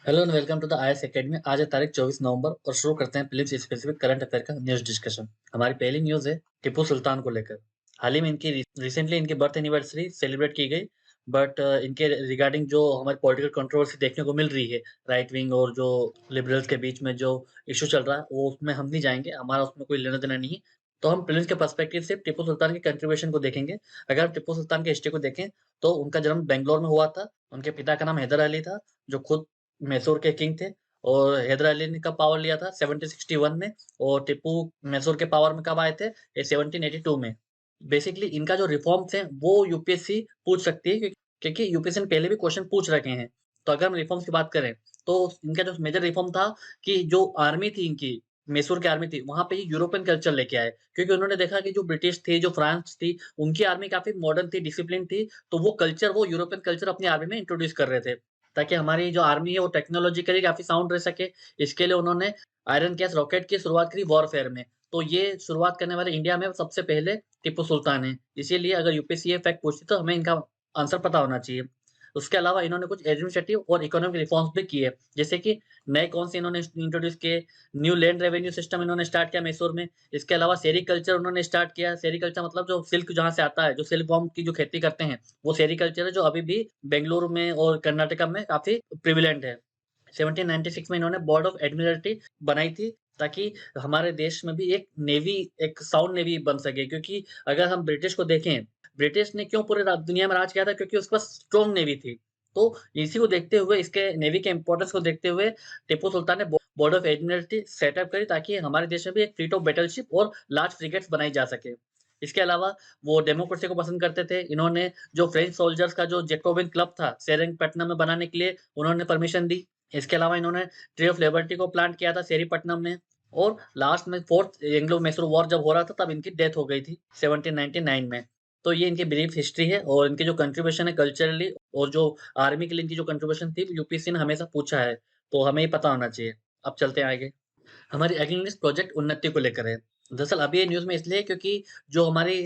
Hello and welcome to the IAS academy. आज है तारीख 24 नवंबर और शुरू करते हैं प्रीलिम्स स्पेसिफिक करंट अफेयर का न्यूज़ डिस्कशन। हमारी पहली न्यूज़ है टिप्पू सुल्तान को लेकर। हाल ही में इनकी रिसेंटली इनकी बर्थ एनिवर्सरी सेलिब्रेट की गई, बट इनके रिगार्डिंग जो हमारी पॉलिटिकल कंट्रोवर्सी देखने को मिल रही है, राइट विंग और जो लिबरल्स के बीच में जो इशू चल रहा है, वो उसमें हम नहीं जाएंगे, हमारा उसमें कोई लेना देना नहीं है। तो हम प्रीलिम्स के पर्सपेक्टिव से टिप्पू सुल्तान के कंट्रीब्यूशन को देखेंगे। अगर हम टिप्पू सुल्तान की हिस्ट्री को देखें तो उनका जन्म बेंगलोर में हुआ था। उनके पिता का नाम हैदर अली था, जो खुद मैसूर के किंग थे। और हैदर अली ने कब पावर लिया था 1761 में, और टिप्पू मैसूर के पावर में कब आए थे, ये 1782 में। बेसिकली इनका जो रिफॉर्म थे वो यूपीएससी पूछ सकती है, क्योंकि यूपीएससी ने पहले भी क्वेश्चन पूछ रखे हैं। तो अगर हम रिफॉर्म्स की बात करें तो इनका जो मेजर रिफॉर्म था कि जो आर्मी थी इनकी, मैसूर की आर्मी थी, वहां पे यूरोपियन कल्चर लेके आए, क्योंकि उन्होंने देखा कि जो ब्रिटिश थी, जो फ्रांस थी, उनकी आर्मी काफी मॉडर्न थी, डिसिप्लिन थी। तो वो कल्चर, वो यूरोपियन कल्चर अपनी आर्मी में इंट्रोड्यूस कर रहे थे, ताकि हमारी जो आर्मी है वो टेक्नोलॉजिकली काफ़ी साउंड रह सके। इसके लिए उन्होंने आयरन गैस रॉकेट की शुरुआत करी वॉरफेयर में। तो ये शुरुआत करने वाले इंडिया में सबसे पहले टिप्पू सुल्तान हैं। इसीलिए अगर यूपीएससी ये फैक्ट पूछती तो हमें इनका आंसर पता होना चाहिए। उसके अलावा इन्होंने कुछ एडमिनिस्ट्रेटिव और इकोनॉमिक रिफॉर्म्स भी किए, जैसे कि नए कौन से इन्होंने इंट्रोड्यूस किए। न्यू लैंड रेवेन्यू सिस्टम इन्होंने स्टार्ट किया मैसूर में। इसके अलावा सेरीकल्चर उन्होंने स्टार्ट किया। सेरीकल्चर मतलब जो सिल्क जहाँ से आता है, जो सिल्क वॉर्म की जो खेती करते हैं, वो सेरीकल्चर है, जो अभी भी बेंगलुरु में और कर्नाटका में काफ़ी प्रिविलेंट है। 1796 में इन्होंने बोर्ड ऑफ एडमिरल्टी बनाई थी, ताकि हमारे देश में भी एक नेवी, एक साउंड नेवी बन सके। क्योंकि अगर हम ब्रिटिश को देखें, ब्रिटिश ने क्यों पूरे दुनिया में राज किया था, क्योंकि उसके पास स्ट्रॉन्ग नेवी थी। तो इसी को देखते हुए, इसके नेवी के इंपॉर्टेंस को देखते हुए, टिप्पू सुल्तान ने बोर्ड ऑफ एडमिरल्टी सेटअप करी, ताकि हमारे देश में भी एक फ्लीट ऑफ बैटलशिप और लार्ज फ्रिगेट्स बनाई जा सके। इसके अलावा वो डेमोक्रेसी को पसंद करते थे। इन्होंने जो फ्रेंच सोल्जर्स का जो जैकोबिन क्लब था सेरिंगपट्टनम में बनाने के लिए उन्होंने परमिशन दी। इसके अलावा इन्होंने ट्री ऑफ लिबर्टी को प्लांट किया था सेरीपट्टनम में। और लास्ट में फोर्थ एंग्लो मैसूर वॉर जब हो रहा था, तब इनकी डेथ हो गई थी 1799 में। तो ये इनकी ब्रीफ हिस्ट्री है, और इनकी जो कंट्रीब्यूशन है कल्चरली और जो आर्मी के लिए इनकी जो कंट्रीब्यूशन थी, यूपीएससी ने हमेशा पूछा है, तो हमें ये पता होना चाहिए। अब चलते हैं आगे। हमारी अगली न्यूज़ प्रोजेक्ट उन्नति को लेकर है। दरअसल अभी ये न्यूज़ में इसलिए है क्योंकि जो हमारी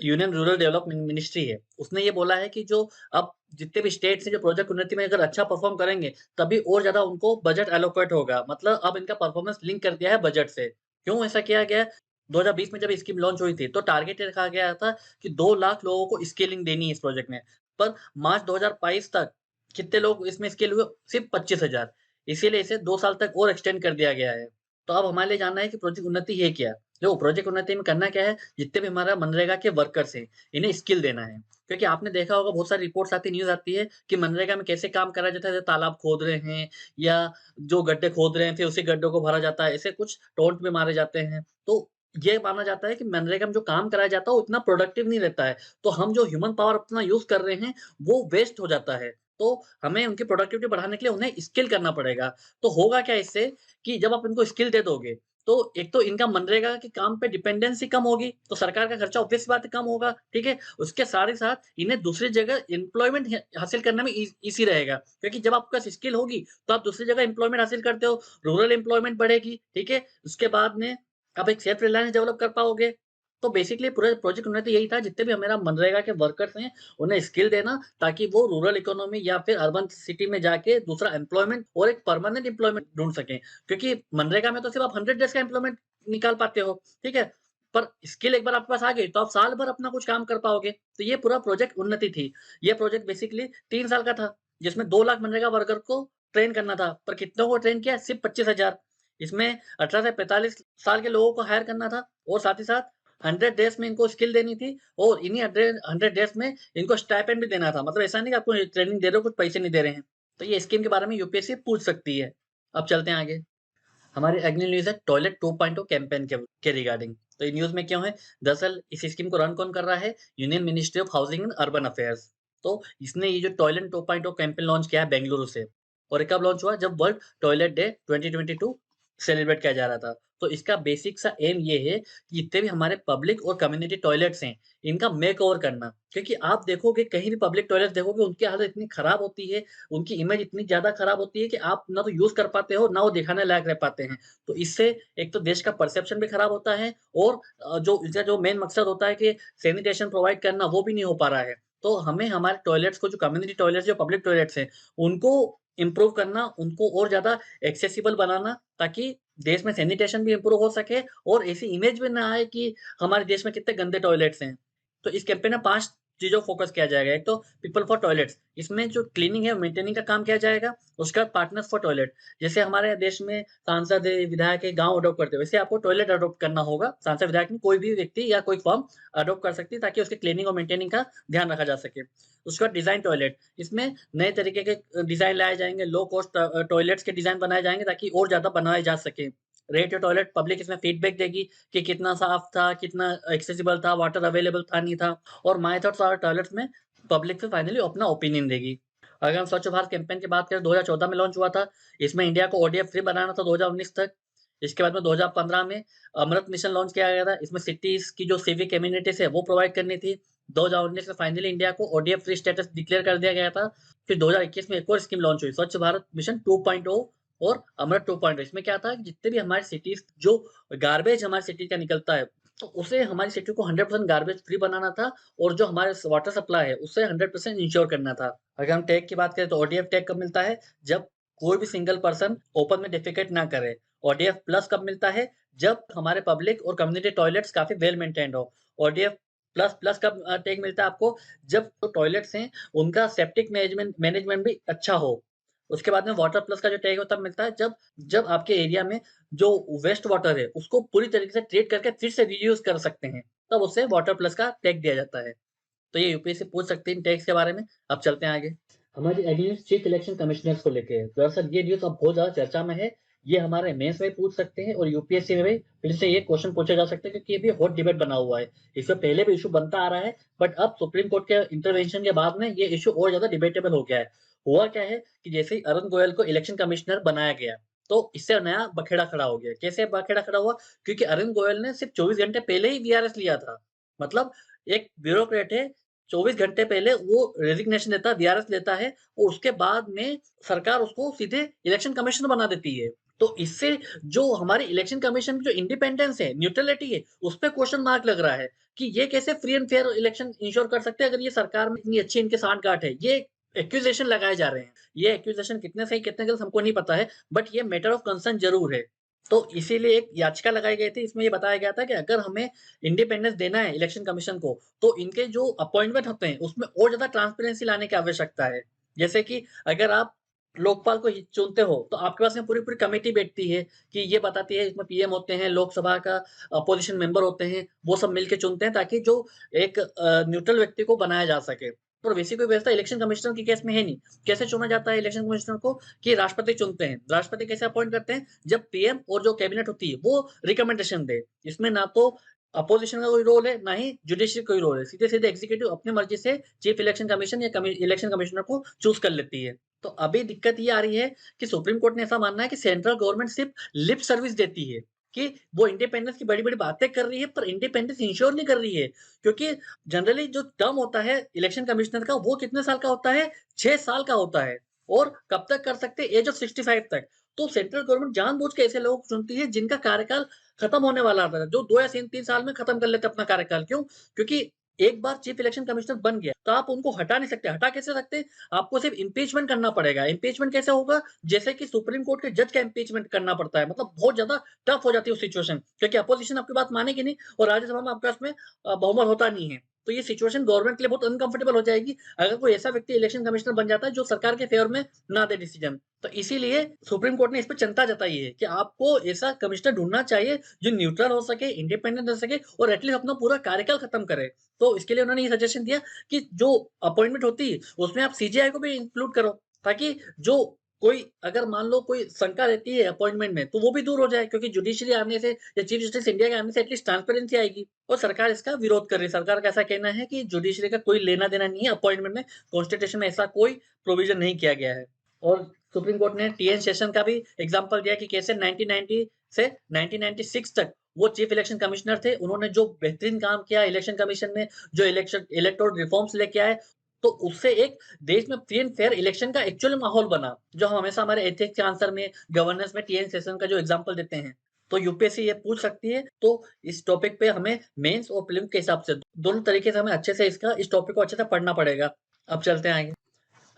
यूनियन रूरल डेवलपमेंट मिनिस्ट्री है, उसने ये बोला है कि जो अब जितने भी स्टेट्स हैं, जो प्रोजेक्ट उन्नति में अगर अच्छा परफॉर्म करेंगे, तभी और ज़्यादा उनको बजट एलोकेट होगा। मतलब अब इनका परफॉर्मेंस लिंक कर दिया है बजट से। क्यों ऐसा किया गया है? 2020 में जब स्कीम लॉन्च हुई थी, तो टारगेट ये रखा गया था कि 2 लाख लोगों को स्किलिंग देनी है इस प्रोजेक्ट में। पर मार्च 2022 तक कितने लोग इसमें स्किल हुए? सिर्फ 25,000। इसीलिए इसे 2 साल तक और एक्सटेंड कर दिया गया है। तो अब हमारे लिए जानना है कि प्रोजेक्ट उन्नति है क्या? देखो, प्रोजेक्ट उन्नति में करना क्या है, जितने भी हमारा मनरेगा के वर्कर्स हैं, इन्हें स्किल देना है। क्योंकि आपने देखा होगा, बहुत सारी रिपोर्ट्स आती, न्यूज़ आती है कि मनरेगा में कैसे काम करा जाता है, जैसे तालाब खोद रहे हैं या जो गड्ढे खोद रहे हैं, फिर उसी गड्ढों को भरा जाता है, ऐसे कुछ टोंट भी मारे जाते हैं। तो ये माना जाता है कि मनरेगा में जो काम कराया जाता है, वो इतना प्रोडक्टिव नहीं रहता है। तो हम जो ह्यूमन पावर अपना यूज़ कर रहे हैं, वो वेस्ट हो जाता है। तो हमें उनकी प्रोडक्टिविटी बढ़ाने के लिए उन्हें स्किल करना पड़ेगा। तो होगा क्या इससे, कि जब आप इनको स्किल दे दोगे, तो एक तो इनका मनरेगा के काम पे डिपेंडेंसी कम होगी, तो सरकार का खर्चा ऑब्वियस सी बात है कम होगा, ठीक है? उसके साथ ही साथ इन्हें दूसरी जगह एम्प्लॉयमेंट हासिल करने में ईज़ी रहेगा, क्योंकि जब आपके पास स्किल होगी, तो आप दूसरी जगह एम्प्लॉयमेंट हासिल करते हो, रूरल एम्प्लॉयमेंट बढ़ेगी, ठीक है? उसके बाद में आप एक सेल्फ रिलायंस डेवलप कर पाओगे। तो बेसिकली पूरे प्रोजेक्ट उन्नति यही था, जितने भी हमारा मनरेगा के वर्कर्स हैं, उन्हें स्किल देना, ताकि वो रूरल इकोनॉमी या फिर अर्बन सिटी में जाके दूसरा एम्प्लॉयमेंट और एक परमानेंट एम्प्लॉयमेंट ढूँढ सकें। क्योंकि मनरेगा में तो सिर्फ आप 100 डेज़ का एम्प्लॉयमेंट निकाल पाते हो, ठीक है? पर स्किल एक बार आपके पास आ गई, तो आप साल भर अपना कुछ काम कर पाओगे। तो ये पूरा प्रोजेक्ट उन्नति थी। ये प्रोजेक्ट बेसिकली 3 साल का था, जिसमें 2 लाख मनरेगा वर्कर को ट्रेन करना था। पर कितनों को ट्रेन किया? सिर्फ 25,000। इसमें 18 से 45 साल के लोगों को हायर करना था, और साथ ही साथ 100 डेज़ में इनको स्किल देनी थी, और इन्हीं 100 डेज़ में इनको स्टाइपेंड भी देना था। मतलब ऐसा नहीं कि आपको ट्रेनिंग दे रहे हो, कुछ पैसे नहीं दे रहे हैं। तो ये स्कीम के बारे में यूपीएससी पूछ सकती है। अब चलते हैं आगे। हमारी अगली न्यूज़ है टॉयलेट 2.0 कैंपेन के रिगार्डिंग। तो ये न्यूज़ में क्यों है? दरअसल इस स्कीम को रन कौन कर रहा है? Union ministry of housing and urban affairs. तो इसने ये जो टॉयलेट 2.0 कैंपेन लॉन्च किया है बेंगलुरु से, और ये कब लॉन्च हुआ? जब वर्ल्ड टॉयलेट डे 2022 सेलिब्रेट किया जा रहा था। तो इसका बेसिक सा एम ये है कि जितने भी हमारे पब्लिक और कम्युनिटी टॉयलेट्स हैं, इनका मेकओवर करना। क्योंकि आप देखोगे, कहीं भी पब्लिक टॉयलेट्स देखोगे, उनकी हालत इतनी खराब होती है, उनकी इमेज इतनी ज़्यादा खराब होती है कि आप ना तो यूज़ कर पाते हो, ना वो दिखाने लायक रह पाते हैं। तो इससे एक तो देश का परसेप्शन भी खराब होता है, और जो इसका जो मेन मकसद होता है कि सैनिटेशन प्रोवाइड करना, वो भी नहीं हो पा रहा है। तो हमें हमारे टॉयलेट्स को, जो कम्युनिटी टॉयलेट्स, जो पब्लिक टॉयलेट्स हैं, उनको इम्प्रूव करना, उनको और ज़्यादा एक्सेसिबल बनाना, ताकि देश में सैनिटेशन भी इम्प्रूव हो सके और ऐसी इमेज भी ना आए कि हमारे देश में कितने गंदे टॉयलेट्स हैं। तो इस कैंपेन में 5 चीज़ों फोकस किया जाएगा। एक तो पीपल फॉर टॉयलेट्स, इसमें जो क्लीनिंग है, मेंटेनिंग का काम किया जाएगा। उसके बाद पार्टनर्स फॉर टॉयलेट, जैसे हमारे देश में सांसद है, विधायक है, गाँव अडॉप्ट करते हैं, वैसे आपको टॉयलेट अडॉप्ट करना होगा। सांसद, विधायक नहीं, कोई भी व्यक्ति या कोई फर्म अडॉप्ट कर सकती है, ताकि उसकी क्लीनिंग और मेंटेनिंग का ध्यान रखा जा सके। उसके बाद डिज़ाइन टॉयलेट, इसमें नए तरीके के डिज़ाइन लाए जाएँगे, लो कॉस्ट टॉयलेट्स के डिज़ाइन बनाए जाएँगे, ताकि और ज़्यादा बनाए जा सकें। रेट योर टॉयलेट, पब्लिक इसमें फीडबैक देगी कि कितना साफ था, कितना एक्सेसिबल था, वाटर अवेलेबल था, नहीं था। और माय थॉट्स ऑन टॉयलेट्स में पब्लिक फिर फाइनली अपना ओपिनियन देगी। अगर हम स्वच्छ भारत कैंपेन की बात करें, 2014 में लॉन्च हुआ था। इसमें इंडिया को ओडीएफ फ्री बनाना था 2019 तक। इसके बाद में 2015 में अमृत मिशन लॉन्च किया गया था। इसमें सिटीज़ की जो सिविक एमेनिटीज़ है वो प्रोवाइड करनी थी। 2019 में फाइनली इंडिया को ओडीएफ फ्री स्टेटस डिक्लेयर कर दिया गया था। फिर 2021 में एक और स्कीम लॉन्च हुई, स्वच्छ भारत मिशन 2.0 और अमृत 2.0। इसमें क्या था कि जितने भी हमारी सिटीज़ जो गार्बेज हमारी सिटी का निकलता है, तो उसे हमारी सिटी को 100% गार्बेज फ्री बनाना था और जो हमारे वाटर सप्लाई है उससे 100% इंश्योर करना था। अगर हम टैग की बात करें तो ओडीएफ टैग कब मिलता है? जब कोई भी सिंगल पर्सन ओपन में डिफेकेट ना करे। ओडीएफ प्लस कब मिलता है? जब हमारे पब्लिक और कम्युनिटी टॉयलेट्स काफ़ी वेल मेंटेन्ड हो। ओडीएफ प्लस प्लस कब टैग मिलता है आपको? जब जो टॉयलेट्स हैं उनका सेप्टिक मैनेजमेंट मैनेजमेंट भी अच्छा हो। उसके बाद में वाटर प्लस का जो टैग है वो तब मिलता है जब जब आपके एरिया में जो वेस्ट वाटर है उसको पूरी तरीके से ट्रीट करके फिर से रीयूज़ कर सकते हैं, तब उसे वाटर प्लस का टैग दिया जाता है। तो ये यूपीएससी पूछ सकती है इन टैग्स के बारे में। अब चलते हैं आगे। हमारी अगली न्यूज़ चीफ इलेक्शन कमिश्नर्स को लेके है। दरअसल ये न्यूज़ अब बहुत ज़्यादा चर्चा में है। ये हमारे मेंस में पूछ सकते हैं और यूपीएससी में भी फिर से ये क्वेश्चन पूछा जा सकता है, क्योंकि ये भी हॉट डिबेट बना हुआ है। इससे पहले भी इश्यू बनता आ रहा है, बट अब सुप्रीम कोर्ट के इंटरवेंशन के बाद में ये इश्यू और ज़्यादा डिबेटेबल हो गया है। हुआ क्या है कि जैसे ही अरुण गोयल को इलेक्शन कमिश्नर बनाया गया, तो इससे नया बखेड़ा खड़ा हो गया। कैसे बखेड़ा खड़ा हुआ? क्योंकि अरुण गोयल ने सिर्फ 24 घंटे पहले ही वीआरएस लिया था। मतलब एक ब्यूरोक्रेट है, 24 घंटे पहले वो रेजिग्नेशन देता है, वीआरएस लेता है और उसके बाद में सरकार उसको सीधे इलेक्शन कमिश्नर बना देती है। तो इससे जो हमारी इलेक्शन कमीशन की जो इंडिपेंडेंस है, न्यूट्रलिटी है, उस पे क्वेश्चन मार्क लग रहा है कि ये कैसे free and fair election ensure कर सकते हैं, अगर ये सरकार में इतनी अच्छी इनके सांठ-गाँठ है। ये एक्यूजेशन लगाए जा रहे हैं। ये एक्यूजेशन कितने सही कितने गलत हमको नहीं पता है, बट ये मैटर ऑफ कंसर्न ज़रूर है। तो इसीलिए एक याचिका लगाई गई थी, इसमें ये बताया गया था कि अगर हमें इंडिपेंडेंस देना है इलेक्शन कमीशन को, तो इनके जो अपॉइंटमेंट होते हैं, उसमें और ज़्यादा ट्रांसपेरेंसी लाने की आवश्यकता है। जैसे कि अगर आप लोकपाल को ही चुनते हो, तो आपके पास में पूरी-पूरी कमेटी बैठती है कि ये बताती है, इसमें पीएम होते हैं, लोकसभा का अपोज़िशन मेंबर होते हैं, वो सब मिलके चुनते हैं, ताकि जो एक न्यूट्रल व्यक्ति को बनाया जा सके। और वैसी कोई व्यवस्था इलेक्शन कमिश्नर के केस में है नहीं। कैसे चुना जाता है इलेक्शन कमिश्नर को? कि राष्ट्रपति चुनते हैं। राष्ट्रपति कैसे अपॉइंट करते हैं? जब पीएम और जो कैबिनेट होती है, वो रिकमेंडेशन दे। इसमें ना तो अपोज़िशन का कोई रोल है, ना ही जुडिशरी का कोई रोल है। सीधे-सीधे एग्जीक्यूटिव अपनी मर्ज़ी से चीफ इलेक्शन कमीशन या इलेक्शन कमिश्नर को चूज़ कर लेती है। तो अभी दिक्कत ये आ रही है कि सुप्रीम कोर्ट ने ऐसा मानना है कि सेंट्रल गवर्नमेंट सिर्फ लिप सर्विस देती है, कि वो इंडिपेंडेंस की बड़ी-बड़ी बातें कर रही है, पर इंडिपेंडेंस इंश्योर नहीं कर रही है। क्योंकि जनरली जो टर्म होता है इलेक्शन कमिश्नर का, वो कितने साल का होता है? 6 साल का होता है और कब तक कर सकते हैं? ऐज ऑफ 65 तक। तो सेंट्रल गवर्नमेंट जानबूझ के ऐसे लोगों को चुनती है जिनका कार्यकाल खत्म होने वाला था, जो 2 या 3 साल में खत्म कर लेते हैं अपना कार्यकाल। क्यों? क्योंकि एक बार चीफ इलेक्शन कमिश्नर बन गया, तो आप उनको हटा नहीं सकते। हटा कैसे सकते हैं? आपको सिर्फ इम्पीचमेंट करना पड़ेगा। इम्पीचमेंट कैसे होगा? जैसे कि सुप्रीम कोर्ट के जज का इम्पीचमेंट करना पड़ता है। मतलब बहुत ज़्यादा टफ हो जाती है वो सिचुएशन, क्योंकि अपोज़िशन आपकी बात मानेगी नहीं और राज्यसभा में आपके पास में बहुमत होता नहीं है। तो ये सिचुएशन गवर्नमेंट के लिए बहुत अनकंफर्टेबल हो जाएगी, अगर कोई ऐसा व्यक्ति इलेक्शन कमिश्नर बन जाता है जो सरकार के फेवर में ना दे डिसीजन। तो इसीलिए सुप्रीम कोर्ट ने इस पे चिंता जताई है कि आपको ऐसा कमिश्नर ढूँढना चाहिए जो न्यूट्रल हो सके, इंडिपेंडेंट रह सके और एटलीस्ट अपना पूरा कार्यकाल खत्म करे। तो इसके लिए उन्होंने ये सजेशन दिया कि जो अपॉइंटमेंट होती है, उसमें आप सीजेआई को भी इंक्लूड करो, ताकि जो कोई अगर मान लो कोई शंका रहती है अपॉइंटमेंट में, तो वो भी दूर हो जाए, क्योंकि जुडिशरी आने से या चीफ जस्टिस इंडिया के आने से एटलीस्ट ट्रांसपेरेंसी आएगी। और सरकार इसका विरोध कर रही है। सरकार का ऐसा कहना है कि जुडिशरी का कोई लेना-देना नहीं है अपॉइंटमेंट में, कॉन्स्टिट्यूशन में ऐसा कोई प्रोविज़न नहीं किया गया है। और सुप्रीम कोर्ट ने टीएन शेषन का भी एग्ज़ाम्पल दिया कि कैसे 1990 से 1996 तक वो चीफ इलेक्शन कमिश्नर थे। उन्होंने जो बेहतरीन काम किया इलेक्शन कमीशन ने, जो इलेक्टोरल रिफॉर्म्स लेके आए, तो उससे एक देश में फ्री एंड फेयर इलेक्शन का एक्चुअली माहौल बना, जो हम हमेशा हमारे एथिक्स के आंसर में, गवर्नेंस में टीएन शेषन का जो एग्ज़ाम्पल देते हैं। तो यूपीएससी ये पूछ सकती है, तो इस टॉपिक पे हमें मेंस और प्रीलिम्स के हिसाब से दोनों तरीके से हमें अच्छे से इस टॉपिक को अच्छे से पढ़ना पड़ेगा। अब चलते हैं आगे।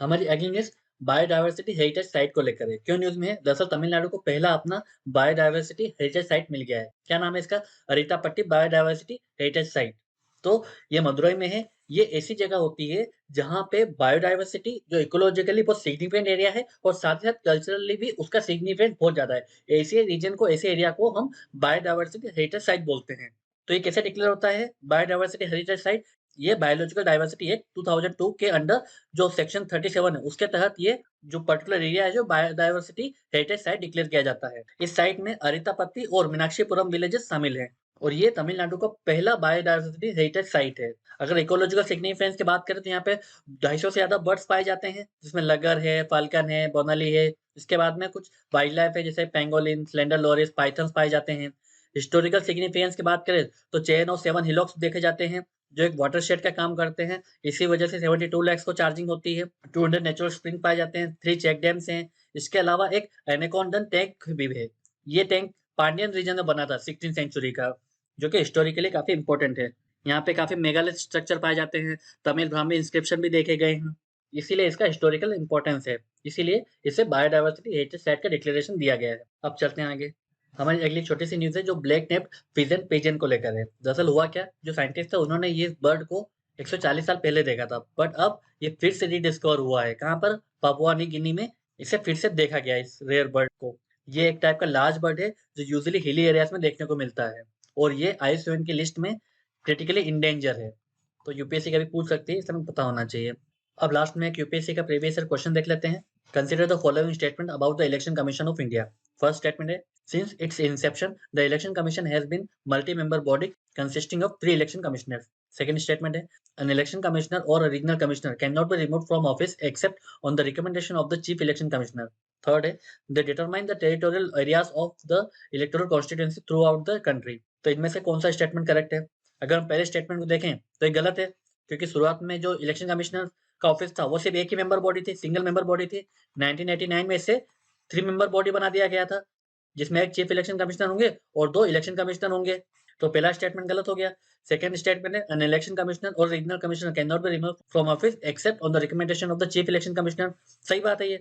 हमारी अगली न्यूज़ बायोडायवर्सिटी हेरिटेज साइट को लेकर है। क्यों न्यूज़ में है? दरअसल तमिलनाडु को पहला अपना बायोडायवर्सिटी हेरिटेज साइट मिल गया है। क्या नाम है इसका? अरितापट्टी बायोडायवर्सिटी हेरिटेज साइट। तो ये मदुरई में है। ये ऐसी जगह होती है जहाँ पे बायोडायवर्सिटी जो इकोलॉजिकली बहुत सिग्निफिकेंट एरिया है और साथ ही साथ कल्चरली भी उसका सिग्निफिकेंट बहुत ज़्यादा है। ऐसे रीजन को, ऐसे एरिया को हम बायोडायवर्सिटी हेरिटेज साइट बोलते हैं। तो ये कैसे डिक्लेयर होता है बायोडायवर्सिटी हेरिटेज साइट? ये बायोलॉजिकल डाइवर्सिटी एक्ट 2002 के अंडर जो सेक्शन 37 है उसके तहत ये जो पर्टिकुलर एरिया है जो बायोडायवर्सिटी हेरिटेज साइट डिक्लेयर किया जाता है। इस साइट में अरितापत्ती और मीनाक्षीपुरम विलेजेस शामिल हैं और ये तमिलनाडु का पहला बायोडायवर्सिटी हेरिटेज साइट है। अगर इकोलॉजिकल सिग्निफिकेंस की बात करें तो यहाँ पे 250 से ज्यादा बर्ड्स पाए जाते हैं जिसमें लगर है, फाल्कन है, बोनाली है। इसके बाद में कुछ वाइल्ड लाइफ है जैसे पेंगोलिन, स्लेंडर लोरिस, पाइथन्स पाए जाते हैं। हिस्टोरिकल सिग्निफिकेंस की बात करें तो चेन ऑफ 7 हिलॉक्स देखे जाते हैं जो एक वाटरशेड का काम करते हैं। इसी वजह से 72 लाख को चार्जिंग होती है। 200 नेचुरल स्प्रिंग पाए जाते हैं, 3 चेक डैम्स हैं। इसके अलावा एक एनेकोंडन टैंक भी है। ये टैंक पांडियन रीजन में बना था 16th सेंचुरी का, जो कि हिस्टोरिकली काफी इंपॉर्टेंट है। यहाँ पे काफी मेगालिथ स्ट्रक्चर पाए जाते हैं, तमिल ब्राह्मी इंस्क्रिप्शन भी देखे गए हैं। इसीलिए इसका हिस्टोरिकल इंपॉर्टेंस है। इसीलिए इसे बायोडायवर्सिटी हेरिटेज साइट का डिक्लेरेशन दिया गया है। अब चलते हैं आगे। हमारी अगली छोटी सी न्यूज़ है जो ब्लैक नेप्ड पिजन पिजन को लेकर है। दरअसल हुआ क्या, जो साइंटिस्ट थे उन्होंने ये बर्ड को 140 साल पहले देखा था, बट अब ये फिर से रीडिस्कवर हुआ है। कहाँ पर? पापुआ न्यू गिनी में इसे फिर से देखा गया है, इस रेयर बर्ड को। ये एक टाइप का लार्ज बर्ड है जो यूजुअली हिली एरियाज में देखने को मिलता है और ये IUCN की लिस्ट में क्रिटिकली इंडेंजर है। तो यूपीएससी का भी पूछ सकती है, इसलिए हमें पता होना चाहिए। अब लास्ट में एक यूपीएससी का प्रीवियस ईयर क्वेश्चन देख लेते हैं। Consider the following statement about the election commission of India. First statement है, since its inception, the Election Commission has been multi-member body consisting of 3 election commissioners. Second statement है, an election commissioner or a regional commissioner cannot be removed from office except on the recommendation of the chief election commissioner. Third है, they determine the territorial areas of the electoral constituency throughout the country. तो इनमें से कौन सा statement correct है? अगर हम पहले स्टेटमेंट को देखें तो ये गलत है, क्योंकि शुरुआत में जो इलेक्शन कमिश्नर का ऑफिस था वो सिर्फ एक ही मेंबर बॉडी थी, सिंगल मेंबर बॉडी थी। 1989 में इसे 3 मेंबर बॉडी बना दिया गया था जिसमें एक चीफ इलेक्शन कमिश्नर होंगे और 2 इलेक्शन कमिश्नर होंगे। तो पहला स्टेटमेंट गलत हो गया। सेकंड स्टेटमेंट है, एन इलेक्शन कमिश्नर और regional commissioner can not be removed from office except on the recommendation of the chief election commissioner. सही बात है ये,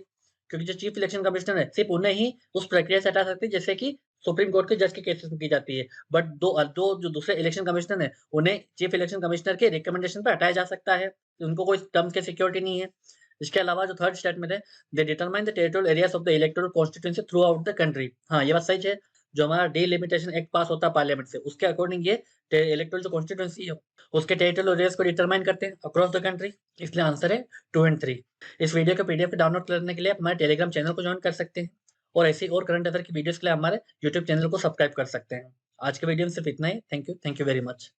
क्योंकि जो चीफ इलेक्शन कमिश्नर है सिर्फ उन्हें ही उस प्रक्रिया से हटा सकते हैं जैसे कि सुप्रीम कोर्ट के जज के केसेस में की जाती है। बट दो जो दूसरे इलेक्शन कमिश्नर है उन्हें चीफ इलेक्शन कमिश्नर के रिकमेंडेशन पर हटाया जा सकता है। उनको कोई टर्म्स की सिक्योरिटी नहीं है। इसके अलावा जो थर्ड स्टेटमेंट है, they determine the territorial areas of the electoral constituency throughout the country. हाँ, ये बात सही है। जो हमारा डिलिमिटेशन एक्ट पास होता है पार्लियामेंट से, उसके अकॉर्डिंग ये इलेक्टोरल जो कॉन्स्टिट्यूएंसी है उसके टेरिटोरियल एरियाज को डिटरमाइन करते हैं अक्रॉस द कंट्री। इसलिए आंसर है 2 एंड 3। इस वीडियो का पीडीएफ डाउनलोड करने के लिए आप हमारे टेलीग्राम चैनल को ज्वाइन कर सकते हैं और ऐसी और करंट अफेयर की वीडियोस के लिए हमारे यूट्यूब चैनल को सब्सक्राइब कर सकते हैं। आज के वीडियो में सिर्फ इतना ही। Thank you very much.